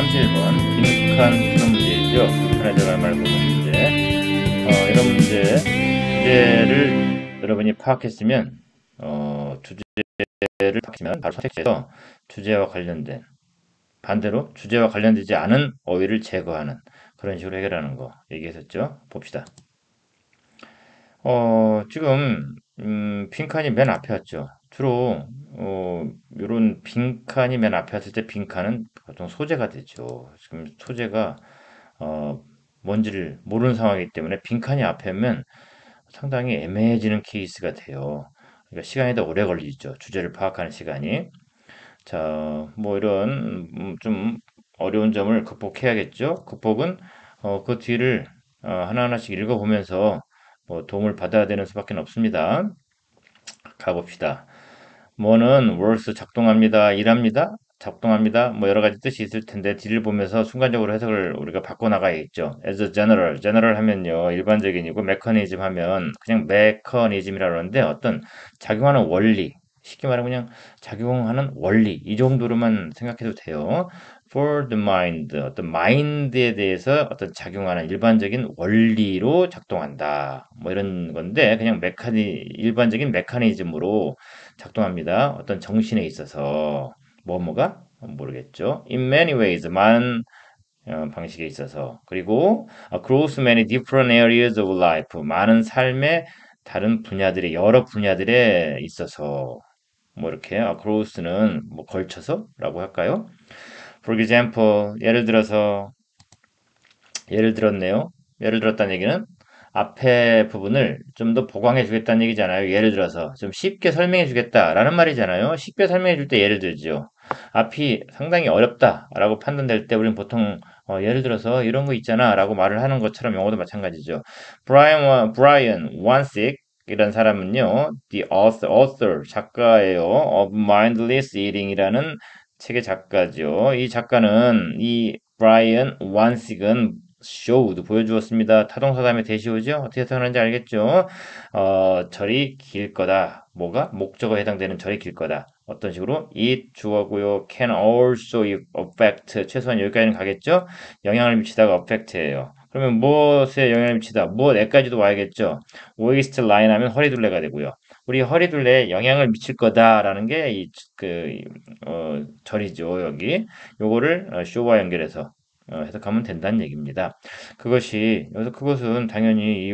31번 빈칸 풀 문제이죠. 빈칸에 들어갈 말고 문제. 이런 문제를 여러분이 파악했으면 주제를 파악했으면 바로 선택해서 주제와 관련된, 반대로 주제와 관련되지 않은 어휘를 제거하는 그런 식으로 해결하는 거 얘기했었죠. 봅시다. 지금 빈칸이 맨 앞에 왔죠. 주로 요런 빈칸이 맨 앞에 왔을 때 빈칸은 보통 소재가 되죠. 지금 소재가 어, 뭔지를 모르는 상황이기 때문에 빈칸이 앞에 오면 상당히 애매해지는 케이스가 돼요. 그러니까 시간이 더 오래 걸리죠. 주제를 파악하는 시간이. 자, 뭐 이런 좀 어려운 점을 극복해야겠죠. 극복은 그 뒤를 하나하나씩 읽어보면서 뭐 도움을 받아야 되는 수밖에 없습니다. 가봅시다. 뭐는 works 작동합니다, 일합니다, 작동합니다. 뭐 여러 가지 뜻이 있을 텐데 뒤를 보면서 순간적으로 해석을 우리가 바꿔 나가야겠죠. as a general 하면요 일반적인이고 mechanism 하면 그냥 메커니즘이라고 하는데 어떤 작용하는 원리, 쉽게 말하면 그냥 작용하는 원리 이 정도로만 생각해도 돼요. For the mind, 어떤 마인드에 대해서 어떤 작용하는 일반적인 원리로 작동한다. 뭐 이런 건데 그냥 일반적인 메커니즘으로 작동합니다. 어떤 정신에 있어서 뭐뭐가 모르겠죠. In many ways 많은 방식에 있어서 그리고 across many different areas of life 많은 삶의 다른 분야들의 여러 분야들에 있어서 뭐 이렇게 across는 뭐 걸쳐서라고 할까요? For example 예를 들었네요. 예를 들었다는 얘기는 앞에 부분을 좀 더 보강해 주겠다는 얘기잖아요. 예를 들어서 좀 쉽게 설명해 주겠다라는 말이잖아요. 쉽게 설명해 줄 때 예를 들죠. 앞이 상당히 어렵다라고 판단될 때 우리는 보통 예를 들어서 이런 거 있잖아 라고 말을 하는 것처럼 영어도 마찬가지죠. 브라이언 원식 이란 사람은요, the author 작가예요. of Mindless Eating이라는 책의 작가죠. 이 작가는 이 브라이언 원식은 showed 보여주었습니다. 타동사 다음에 대시오죠. 어떻게 해석하는지 알겠죠? 절이 길 거다. 뭐가? 목적어에 해당되는 절이 길 거다. 어떤 식으로? it 주어고요. can also affect 최소한 여기까지는 가겠죠? 영향을 미치다가 affect예요. 그러면 무엇에 영향을 미치다? 무엇에까지도 와야겠죠? waist line 하면 허리둘레가 되고요. 우리 허리둘레에 영향을 미칠 거다라는 게 절이죠. 여기 요거를 show와 연결해서 해석하면 된다는 얘기입니다. 여기서 그것은 당연히 이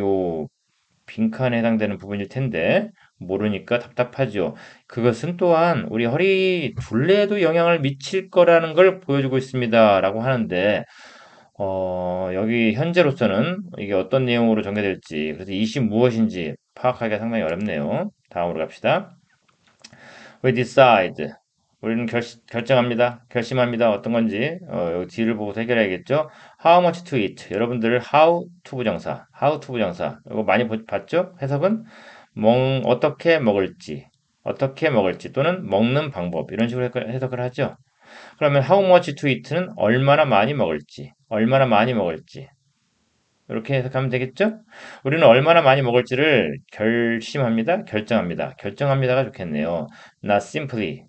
빈칸에 해당되는 부분일 텐데 모르니까 답답하죠. 그것은 또한 우리 허리 둘레에도 영향을 미칠 거라는 걸 보여주고 있습니다. 라고 하는데 여기 현재로서는 이게 어떤 내용으로 전개될지 그래서 이시 무엇인지 파악하기가 상당히 어렵네요. 다음으로 갑시다. We decide. 우리는 결정합니다. 결심합니다. 어떤 건지 여기 뒤를 보고 해결해야겠죠. How much to eat. 여러분들 how to 부정사, 이거 많이 봤죠? 해석은 어떻게 먹을지 또는 먹는 방법 이런 식으로 해석을 하죠. 그러면 how much to eat는 얼마나 많이 먹을지 이렇게 해석하면 되겠죠? 우리는 얼마나 많이 먹을지를 결정합니다가 좋겠네요. Not simply.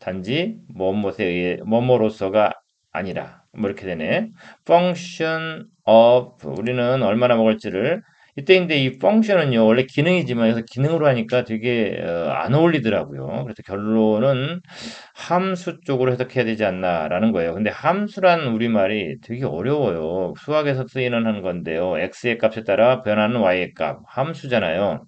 단지 뭐뭐로서가 아니라 뭐 이렇게 되네. function of 우리는 얼마나 먹을지를 이때인데 이 function은요 원래 기능이지만 여기서 기능으로 하니까 되게 안 어울리더라고요. 그래서 결론은 함수 쪽으로 해석해야 되지 않나라는 거예요. 근데 함수란 우리말이 되게 어려워요. 수학에서 쓰이는 한 건데요. x의 값에 따라 변하는 y의 값 함수잖아요.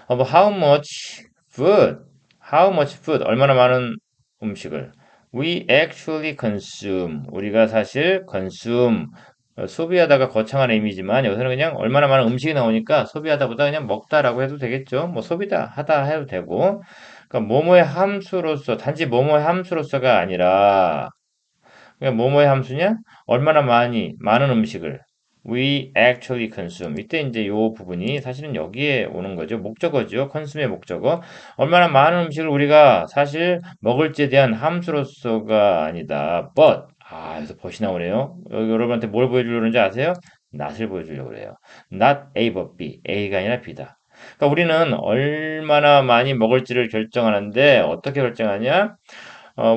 of how much food, 얼마나 많은 음식을 we actually consume, 우리가 사실 consume, 소비하다가 거창한 의미지만 여기서는 그냥 얼마나 많은 음식이 나오니까 소비하다보다 그냥 먹다라고 해도 되겠죠. 뭐 소비다 하다 해도 되고 그러니까 뭐뭐의 함수로서 단지 뭐뭐의 함수로서가 아니라 그냥 뭐뭐의 함수냐? 얼마나 많은 음식을 we actually consume. 이때 이제 요 부분이 사실은 여기에 오는 거죠. 목적어죠. consume의 목적어. 얼마나 많은 음식을 우리가 사실 먹을지에 대한 함수로서가 아니다. but. 여기서 벗이 나오네요. 여기 여러분한테 뭘 보여주려는지 아세요? not을 보여주려고 그래요. not A but B. A가 아니라 B다. 그러니까 우리는 얼마나 많이 먹을지를 결정하는데 어떻게 결정하냐?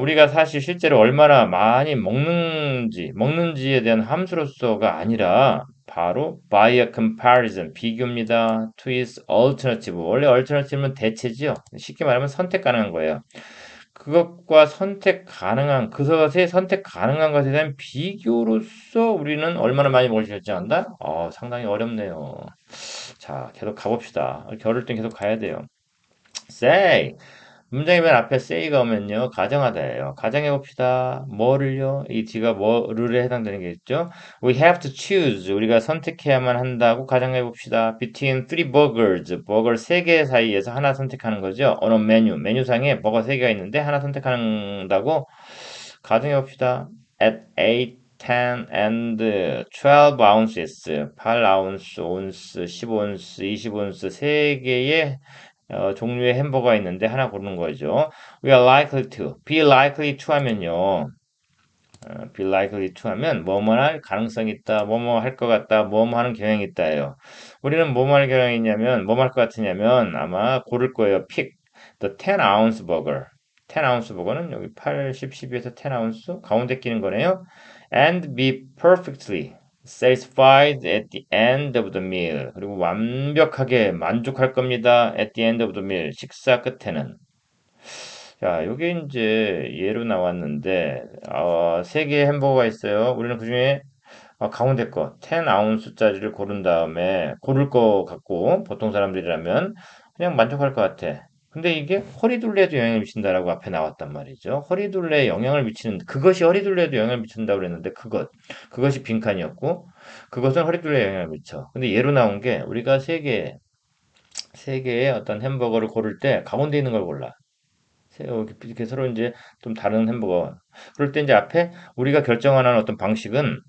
우리가 사실 실제로 얼마나 많이 먹는지에 대한 함수로서가 아니라 바로 by a comparison, 비교입니다. to its alternative. 원래 alternative는 대체지요. 쉽게 말하면 선택 가능한 거예요. 그것과 선택 가능한, 그것의 선택 가능한 것에 대한 비교로서 우리는 얼마나 많이 먹을지 결정한다? 상당히 어렵네요. 자, 계속 가봅시다. 겨룰 땐 계속 가야 돼요. say. 문장의 맨 앞에 say가 오면요. 가정하다예요. 가정해 봅시다. 뭐를요? 이 뒤가 뭐를 해당되는 게 있죠. We have to choose. 우리가 선택해야만 한다고 가정해 봅시다. Between three burgers. 버거 세 개 사이에서 하나 선택하는 거죠. 어느 메뉴상에 버거 세 개가 있는데 하나 선택한다고 가정해 봅시다. At 8, 10 and 12 ounces. 8아운스, 온스, 10온스, 20온스 세 개의 종류의 햄버거가 있는데 하나 고르는 거죠. We are likely to. Be likely to 하면요. be likely to 하면 뭐뭐 할 가능성이 있다, 뭐뭐 할 것 같다, 뭐뭐 하는 경향이 있다예요. 우리는 뭐뭐 할 경향이 있냐면, 뭐뭐 할 것 같으냐면 아마 고를 거예요. Pick the 10 ounce burger. 10 ounce 버거는 여기 80, 12에서 10 ounce 가운데 끼는 거네요. And be perfectly satisfied at the end of the meal. 그리고 완벽하게 만족할 겁니다. At the end of the meal. 식사 끝에는. 자, 요게 이제 예로 나왔는데, 세 개의 햄버거가 있어요. 우리는 그 중에 가운데 거, 10아운스짜리를 고른 다음에, 고를 거 같고, 보통 사람들이라면 그냥 만족할 것 같아. 근데 이게 허리둘레에도 영향을 미친다라고 앞에 나왔단 말이죠. 허리둘레에 영향을 미치는, 그것이 허리둘레에도 영향을 미친다고 그랬는데, 그것이 빈칸이었고, 그것은 허리둘레에 영향을 미쳐. 근데 예로 나온 게, 우리가 세 개의 어떤 햄버거를 고를 때, 가운데 있는 걸 골라. 이렇게 서로 이제 좀 다른 햄버거. 그럴 때 이제 앞에 우리가 결정하는 어떤 방식은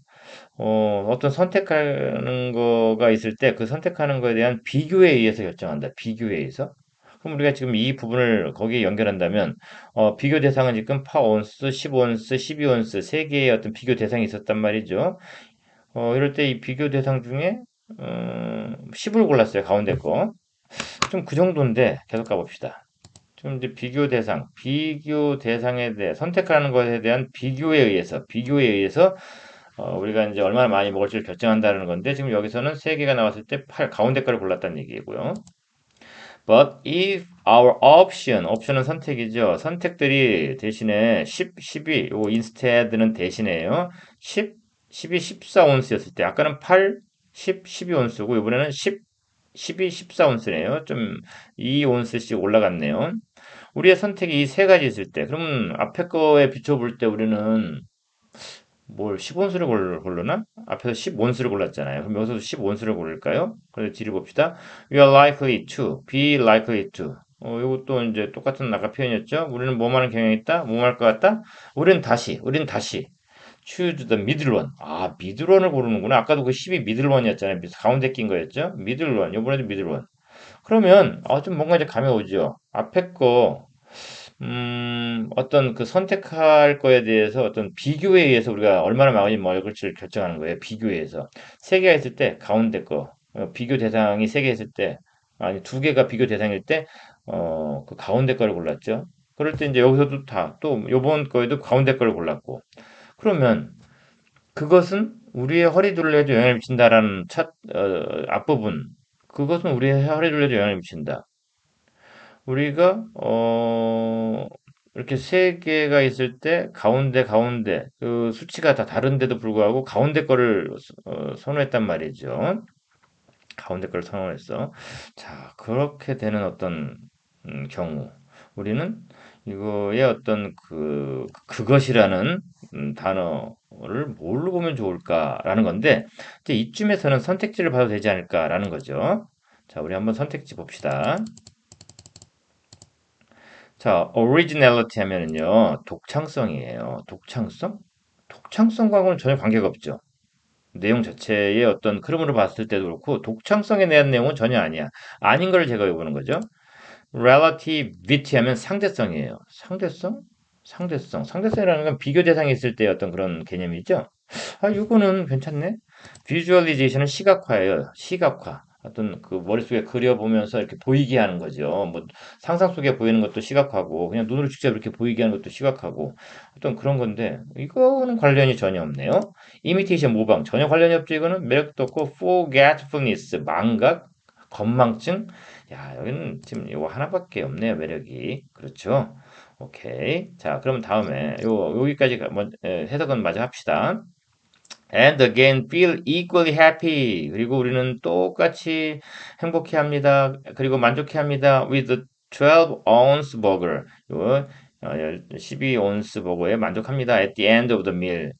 어떤 선택하는 거가 있을 때 그 선택하는 거에 대한 비교에 의해서 결정한다. 비교에 의해서. 그럼 우리가 지금 이 부분을 거기에 연결한다면 비교 대상은 지금 파온스, 10온스, 12온스 세 개의 어떤 비교 대상이 있었단 말이죠. 이럴 때 이 비교 대상 중에 10을 골랐어요. 가운데 거. 좀 그 정도인데 계속 가봅시다. 지금 이제 비교 대상에 대해 선택하는 것에 대한 비교에 의해서 우리가 이제 얼마나 많이 먹을지를 결정한다는 건데 지금 여기서는 세 개가 나왔을 때 8, 가운데 거를 골랐다는 얘기고요. But if our 옵션은 선택이죠. 선택들이 대신에 12, 요 instead는 대신에요. 12, 14온스였을 때 아까는 8, 10, 12온스고 이번에는 12, 14온스네요. 좀 2온스씩 올라갔네요. 우리의 선택이 이 세 가지 있을 때, 그러면 앞에 거에 비춰볼 때 우리는 뭘 10온수를 고르나? 앞에서 10온수를 골랐잖아요. 그럼 여기서도 10온수를 고를까요? 그래서 뒤를 봅시다. We are likely to, be likely to. 이것도 이제 똑같은 아까 표현이었죠. 우리는 뭐뭐 하는 경향이 있다? 뭐뭐 할 것 같다? 우린 다시 choose the middle one. middle one을 고르는구나. 아까도 그 10이 middle one이었잖아요. 가운데 낀 거였죠. middle one. 이번에도 middle one. 그러면 좀 뭔가 이제 감이 오죠. 앞에 거 어떤 그 선택할 거에 대해서 어떤 비교에 의해서 우리가 얼마나 많이 먹을지를 결정하는 거예요. 비교에 의해서. 세 개가 있을 때 가운데 거, 비교 대상이 세 개 있을 때, 아니 두 개가 비교 대상일 때, 그 가운데 거를 골랐죠. 그럴 때 이제 여기서도 또 요번 거에도 가운데 거를 골랐고. 그러면 그것은 우리의 허리둘레에도 영향을 미친다라는 앞부분. 그것은 우리의 허리둘레에도 영향을 미친다. 우리가 이렇게 세 개가 있을 때 가운데 그 수치가 다 다른데도 불구하고 가운데 거를 선호했단 말이죠. 가운데 걸 선호했어. 자, 그렇게 되는 어떤 경우 우리는 이거의 어떤 그것이라는 단어를 뭘로 보면 좋을까라는 건데 이제 이쯤에서는 선택지를 봐도 되지 않을까라는 거죠. 자, 우리 한번 선택지 봅시다. 자, originality 하면은요, 독창성이에요. 독창성? 독창성과는 전혀 관계가 없죠. 내용 자체의 어떤 흐름으로 봤을 때도 그렇고, 독창성에 대한 내용은 전혀 아니야. 아닌 걸 제가 요구하는 거죠. relativity 하면 상대성이에요. 상대성? 상대성이라는 건 비교 대상이 있을 때 어떤 그런 개념이죠. 이거는 괜찮네. visualization은 시각화예요. 시각화. 어떤 그 머릿속에 그려보면서 이렇게 보이게 하는 거죠. 뭐 상상 속에 보이는 것도 시각화고 그냥 눈으로 직접 이렇게 보이게 하는 것도 시각화고 어떤 그런 건데 이거는 관련이 전혀 없네요. 이미테이션 모방 전혀 관련이 없죠. 이거는 매력도 없고 forgetfulness 망각 건망증 야 여기는 지금 이거 하나밖에 없네요. 매력이 그렇죠. 오케이 자 그럼 다음에 요 여기까지 해석은 마저 합시다. And again, feel equally happy. 그리고 우리는 똑같이 행복해 합니다. 그리고 만족해 합니다. With the 12 ounce burger. 요 12온스 버거에 만족합니다. At the end of the meal.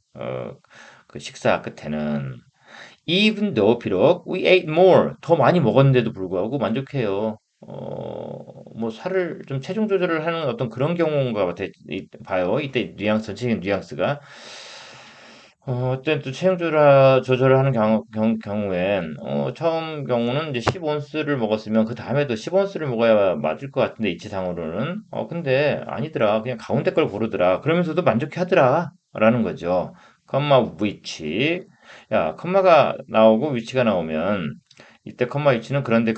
그 식사 끝에는. Even though 비록 we ate more. 더 많이 먹었는데도 불구하고 만족해요. 뭐 살을 좀 체중 조절을 하는 어떤 그런 경우인가 봐요. 이때 뉘앙스, 전체적인 뉘앙스가. 어떤 또 체중 조절을 하는 경우엔, 처음 경우는 이제 10온스를 먹었으면 그 다음에도 10온스를 먹어야 맞을 것 같은데, 이치상으로는. 근데 아니더라. 그냥 가운데 걸 고르더라. 그러면서도 만족해 하더라. 라는 거죠. 컴마 위치. 야, 컴마가 나오고 위치가 나오면, 이때 컴마 위치는 그런데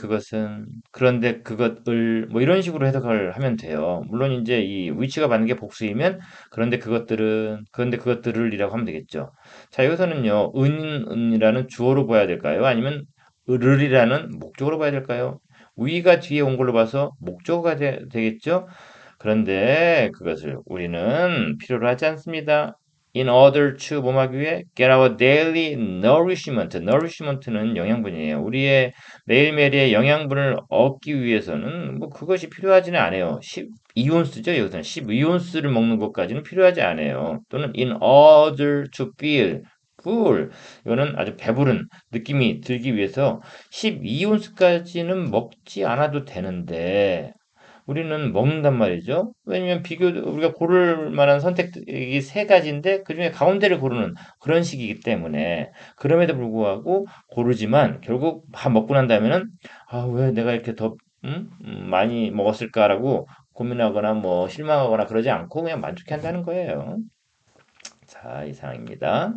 그것을 뭐 이런 식으로 해석을 하면 돼요. 물론 이제 이 위치가 맞는 게 복수이면 그런데 그것들을이라고 하면 되겠죠. 자, 여기서는요, 은이라는 주어로 봐야 될까요? 아니면 을이라는 목적으로 봐야 될까요? 위가 뒤에 온 걸로 봐서 목적어가 되겠죠? 그런데 그것을 우리는 필요로 하지 않습니다. In order to 뭐뭐 하기 위해 get our daily nourishment. nourishment는 영양분이에요. 우리의 매일매일의 영양분을 얻기 위해서는 뭐 그것이 필요하지는 않아요. 12온스죠. 여기서는 12온스를 먹는 것까지는 필요하지 않아요. 또는 in order to feel full. 이거는 아주 배부른 느낌이 들기 위해서 12온스까지는 먹지 않아도 되는데 우리는 먹는단 말이죠. 왜냐면 우리가 고를 만한 선택이 세 가지인데 그중에 가운데를 고르는 그런 식이기 때문에 그럼에도 불구하고 고르지만 결국 밥 먹고 난 다음에는 왜 내가 이렇게 더 많이 먹었을까라고 고민하거나 뭐 실망하거나 그러지 않고 그냥 만족해 한다는 거예요. 자, 이상입니다.